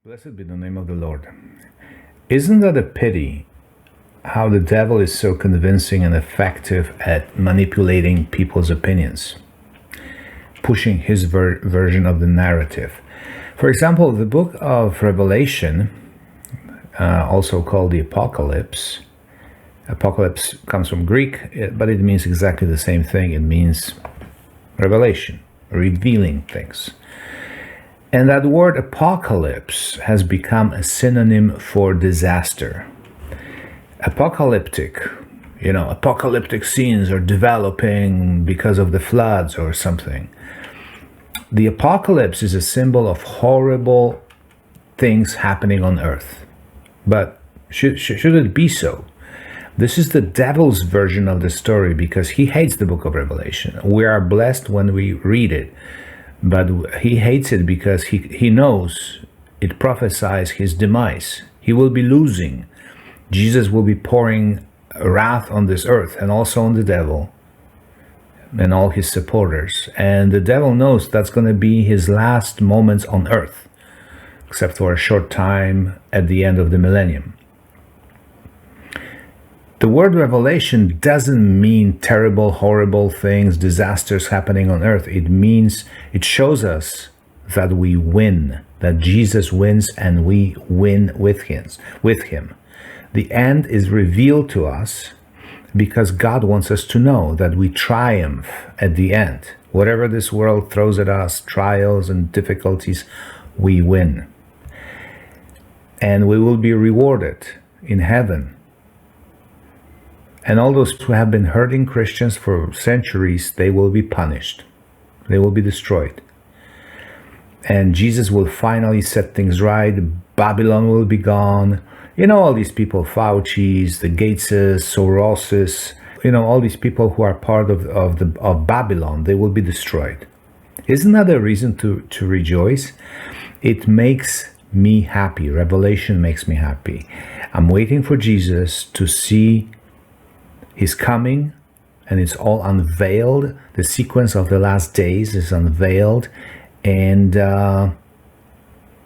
Blessed be the name of the Lord. Isn't that a pity how the devil is so convincing and effective at manipulating people's opinions, pushing his version of the narrative? For example, the book of Revelation, also called the Apocalypse. Apocalypse comes from Greek, but it means exactly the same thing. It means revelation, revealing things. And that word apocalypse has become a synonym for disaster. Apocalyptic, apocalyptic scenes are developing because of the floods or something. The apocalypse is a symbol of horrible things happening on earth. But should it be so? This is the devil's version of the story because he hates the book of Revelation. We are blessed when we read it. But he hates it because he knows it prophesies his demise. He will be losing. Jesus will be pouring wrath on this earth and also on the devil and all his supporters. And the devil knows that's going to be his last moments on earth, except for a short time at the end of the millennium. The word revelation doesn't mean terrible, horrible things, disasters happening on earth. It shows us that we win, that Jesus wins and we win with him. The end is revealed to us because God wants us to know that we triumph at the end. Whatever this world throws at us, trials and difficulties, we win. And we will be rewarded in heaven. And all those who have been hurting Christians for centuries, they will be punished. They will be destroyed. And Jesus will finally set things right. Babylon will be gone. All these people, Fauci's, the Gateses, Soroses, all these people who are part of Babylon, they will be destroyed. Isn't that a reason to rejoice? It makes me happy. Revelation makes me happy. I'm waiting for Jesus to see He's coming, and it's all unveiled. The sequence of the last days is unveiled, and the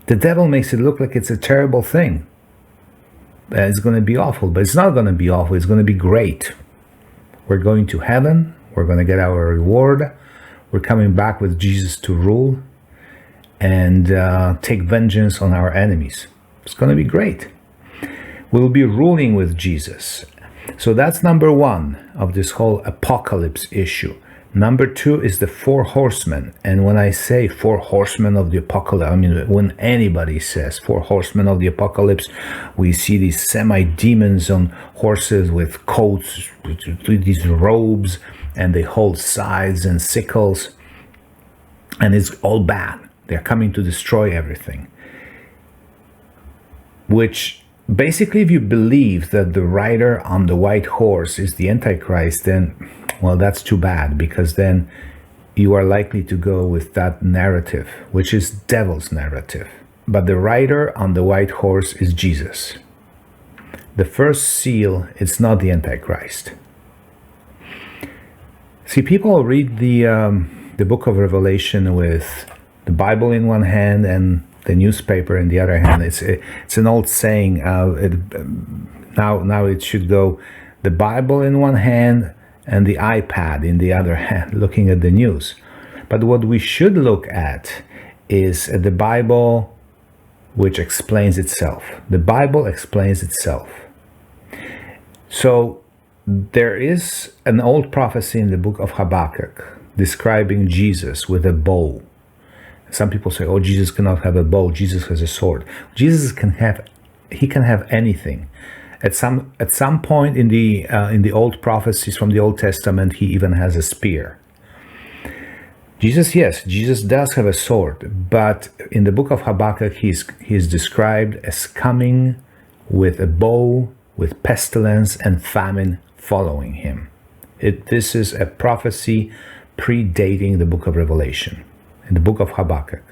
devil makes it look like it's a terrible thing. It's going to be awful, but it's not going to be awful. It's going to be great. We're going to heaven. We're going to get our reward. We're coming back with Jesus to rule and take vengeance on our enemies. It's going to be great. We'll be ruling with Jesus. So that's number one of this whole apocalypse issue. Number two is the four horsemen. And when I say four horsemen of the apocalypse, I mean, when anybody says four horsemen of the apocalypse, we see these semi-demons on horses with coats, with these robes, and they hold scythes and sickles. And it's all bad. They're coming to destroy everything. Which basically, if you believe that the rider on the white horse is the Antichrist, then, well, that's too bad, because then you are likely to go with that narrative, which is devil's narrative. But the rider on the white horse is Jesus. The first seal is not the Antichrist. See, people read the book of Revelation with the Bible in one hand and the newspaper in the other hand. It's an old saying. Now it should go the Bible in one hand and the iPad in the other hand, looking at the news. But what we should look at is the Bible, which explains itself. The Bible explains itself. So there is an old prophecy in the book of Habakkuk describing Jesus with a bow. Some people say, oh, Jesus cannot have a bow. Jesus has a sword. Jesus can have anything. At some point in the old prophecies from the Old Testament, he even has a spear. Jesus does have a sword, but in the book of Habakkuk, he's described as coming with a bow, with pestilence and famine following him. This is a prophecy predating the book of Revelation, in the book of Habakkuk.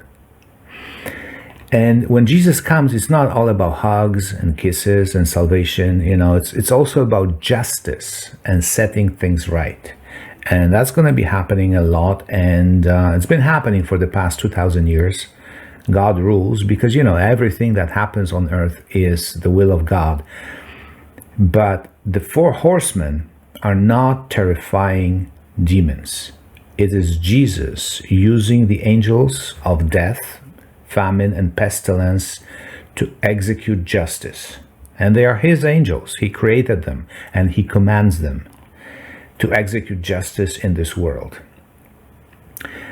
And when Jesus comes, it's not all about hugs and kisses and salvation. It's also about justice and setting things right. And that's going to be happening a lot. And it's been happening for the past 2,000 years. God rules, because, everything that happens on earth is the will of God. But the four horsemen are not terrifying demons. It is Jesus using the angels of death, famine, and pestilence to execute justice. And they are his angels. He created them, and he commands them to execute justice in this world.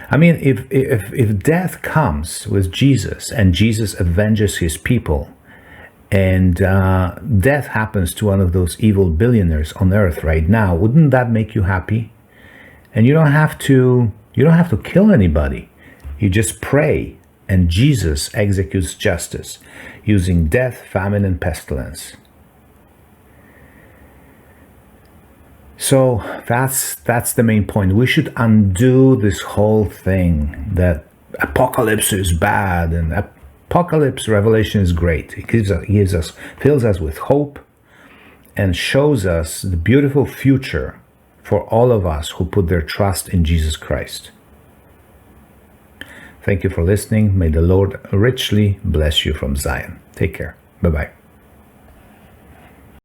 I mean, if death comes with Jesus and Jesus avenges his people, and death happens to one of those evil billionaires on earth right now, wouldn't that make you happy? And you don't have to kill anybody. You just pray, and Jesus executes justice using death, famine, and pestilence. So that's the main point. We should undo this whole thing that apocalypse is bad, and apocalypse revelation is great. It fills us with hope and shows us the beautiful future for all of us who put their trust in Jesus Christ. Thank you for listening. May the Lord richly bless you from Zion. Take care. Bye-bye.